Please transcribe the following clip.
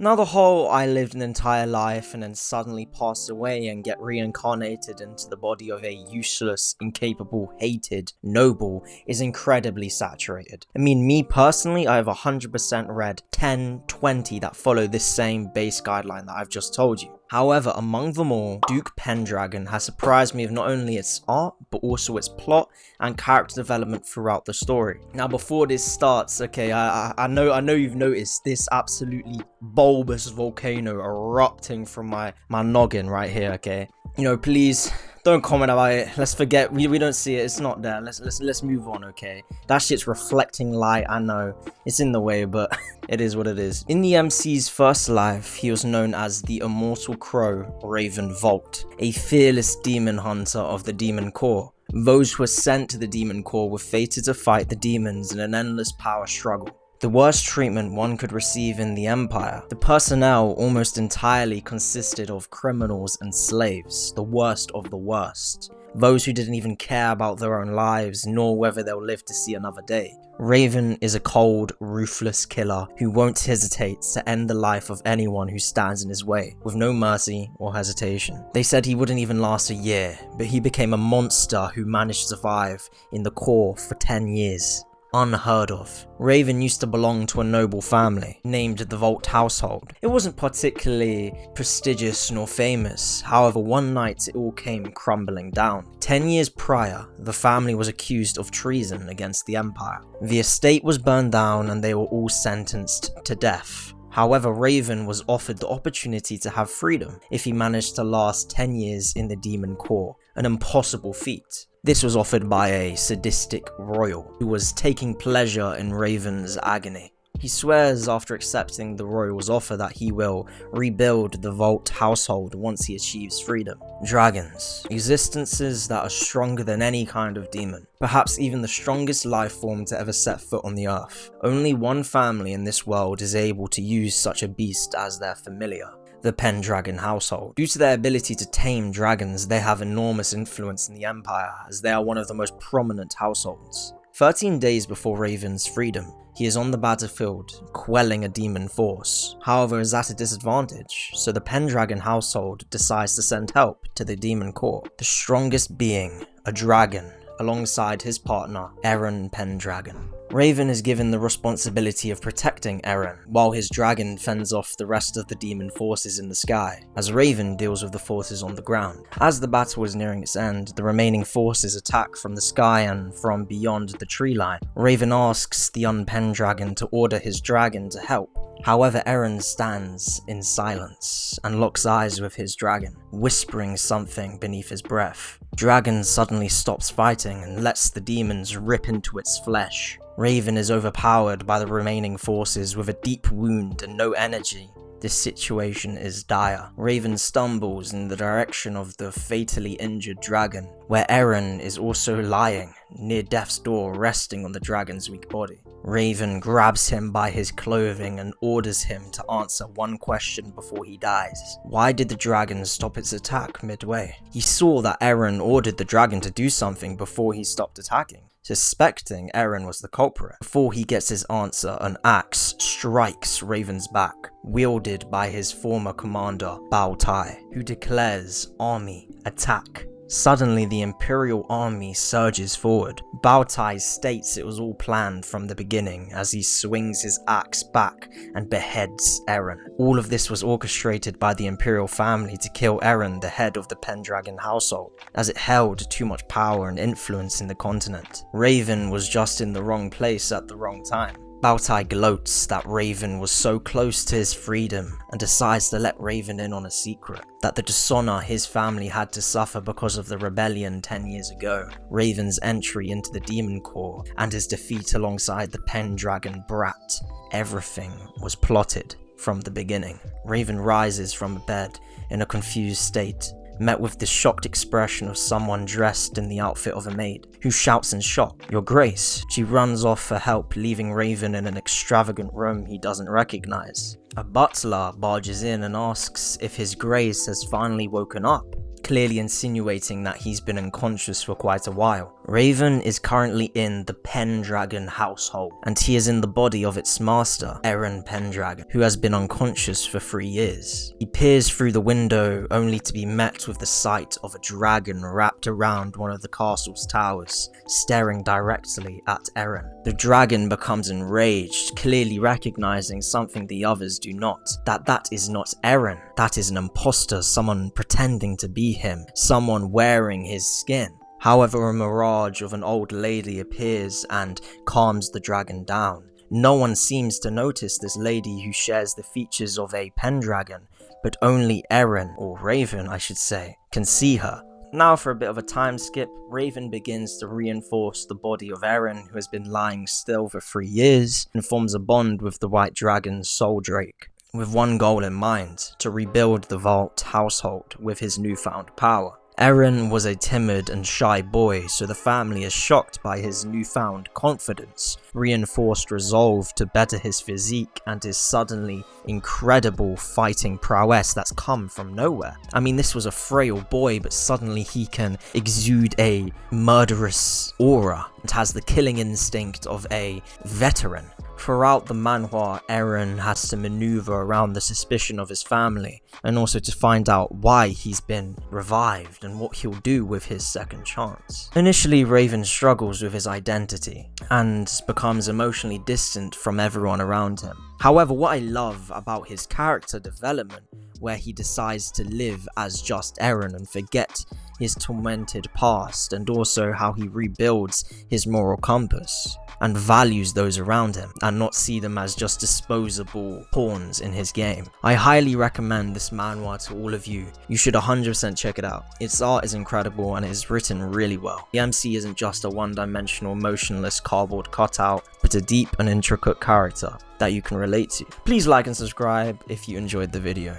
Now the whole I lived an entire life and then suddenly pass away and get reincarnated into the body of a useless, incapable, hated noble is incredibly saturated. I mean, me personally, I have 100% read 10, 20 that follow this same base guideline that I've just told you. However, among them all, Duke Pendragon has surprised me with not only its art, but also its plot and character development throughout the story. Now, before this starts, okay, I know you've noticed this absolutely bulbous volcano erupting from my noggin right here, okay? You know, please don't comment about it. Let's forget. We don't see it. It's not there. Let's move on, okay? That shit's reflecting light. I know it's in the way, but it is what it is. In the MC's first life, he was known as the Immortal Crow Raven Volt, a fearless demon hunter of the Demon Corps. Those who were sent to the Demon Corps were fated to fight the demons in an endless power struggle. The worst treatment one could receive in the Empire. The personnel almost entirely consisted of criminals and slaves, the worst of the worst. Those who didn't even care about their own lives, nor whether they'll live to see another day. Raven is a cold, ruthless killer who won't hesitate to end the life of anyone who stands in his way, with no mercy or hesitation. They said he wouldn't even last a year, but he became a monster who managed to survive in the Corps for 10 years. Unheard of. Raven used to belong to a noble family, named the Volt household. It wasn't particularly prestigious nor famous, however one night it all came crumbling down. 10 years prior, the family was accused of treason against the Empire. The estate was burned down and they were all sentenced to death. However, Raven was offered the opportunity to have freedom if he managed to last 10 years in the Demon Corps, an impossible feat. This was offered by a sadistic royal who was taking pleasure in Raven's agony. He swears after accepting the royal's offer that he will rebuild the Volt household once he achieves freedom. Dragons. Existences that are stronger than any kind of demon. Perhaps even the strongest life form to ever set foot on the earth. Only one family in this world is able to use such a beast as their familiar. The Pendragon household. Due to their ability to tame dragons, they have enormous influence in the Empire, as they are one of the most prominent households. 13 days before Raven's freedom, he is on the battlefield, quelling a demon force. However, is at a disadvantage, so the Pendragon household decides to send help to the Demon Corps. The strongest being, a dragon, alongside his partner, Eren Pendragon. Raven is given the responsibility of protecting Eren, while his dragon fends off the rest of the demon forces in the sky, as Raven deals with the forces on the ground. As the battle is nearing its end, the remaining forces attack from the sky and from beyond the tree line. Raven asks the Pendragon to order his dragon to help. However, Eren stands in silence and locks eyes with his dragon, whispering something beneath his breath. Dragon suddenly stops fighting and lets the demons rip into its flesh. Raven is overpowered by the remaining forces with a deep wound and no energy. This situation is dire. Raven stumbles in the direction of the fatally injured dragon, where Eren is also lying near death's door, resting on the dragon's weak body. Raven grabs him by his clothing and orders him to answer one question before he dies. Why did the dragon stop its attack midway? He saw that Eren ordered the dragon to do something before he stopped attacking. Suspecting Eren was the culprit. Before he gets his answer, an axe strikes Raven's back, wielded by his former commander, Bao Tai, who declares army attack. Suddenly, the Imperial army surges forward. Bao Tai states it was all planned from the beginning as he swings his axe back and beheads Eren. All of this was orchestrated by the Imperial family to kill Eren, the head of the Pendragon household, as it held too much power and influence in the continent. Raven was just in the wrong place at the wrong time. Bao Tai gloats that Raven was so close to his freedom and decides to let Raven in on a secret, that the dishonor his family had to suffer because of the rebellion 10 years ago, Raven's entry into the Demon Corps, and his defeat alongside the Pendragon brat. Everything was plotted from the beginning. Raven rises from bed in a confused state, met with the shocked expression of someone dressed in the outfit of a maid, who shouts in shock, "Your Grace." She runs off for help, leaving Raven in an extravagant room he doesn't recognize. A butler barges in and asks if his Grace has finally woken up. clearly insinuating that he's been unconscious for quite a while. Raven is currently in the Pendragon household, and he is in the body of its master, Eren Pendragon, who has been unconscious for 3 years. He peers through the window only to be met with the sight of a dragon wrapped around one of the castle's towers, staring directly at Eren. The dragon becomes enraged, clearly recognizing something the others do not, that is not Eren. That is an imposter, someone pretending to be him, someone wearing his skin. However, a mirage of an old lady appears and calms the dragon down. No one seems to notice this lady who shares the features of a Pendragon, but only Eren, or Raven I should say, can see her. Now for a bit of a time skip, Raven begins to reinforce the body of Eren, who has been lying still for 3 years, and forms a bond with the White Dragon's Soul Drake, with one goal in mind: to rebuild the Vault household with his newfound power. Eren was a timid and shy boy, so the family is shocked by his newfound confidence, reinforced resolve to better his physique, and his suddenly incredible fighting prowess that's come from nowhere. I mean, this was a frail boy, but suddenly he can exude a murderous aura and has the killing instinct of a veteran. Throughout the manhwa, Eren has to maneuver around the suspicion of his family, and also to find out why he's been revived and what he'll do with his second chance. Initially, Raven struggles with his identity, and becomes emotionally distant from everyone around him. However, what I love about his character development, where he decides to live as just Eren and forget his tormented past, and also how he rebuilds his moral compass and values those around him, and not see them as just disposable pawns in his game. I highly recommend this manhwa to all of you. You should 100% check it out. Its art is incredible and it is written really well. The MC isn't just a one-dimensional motionless cardboard cutout, but a deep and intricate character that you can relate to. Please like and subscribe if you enjoyed the video.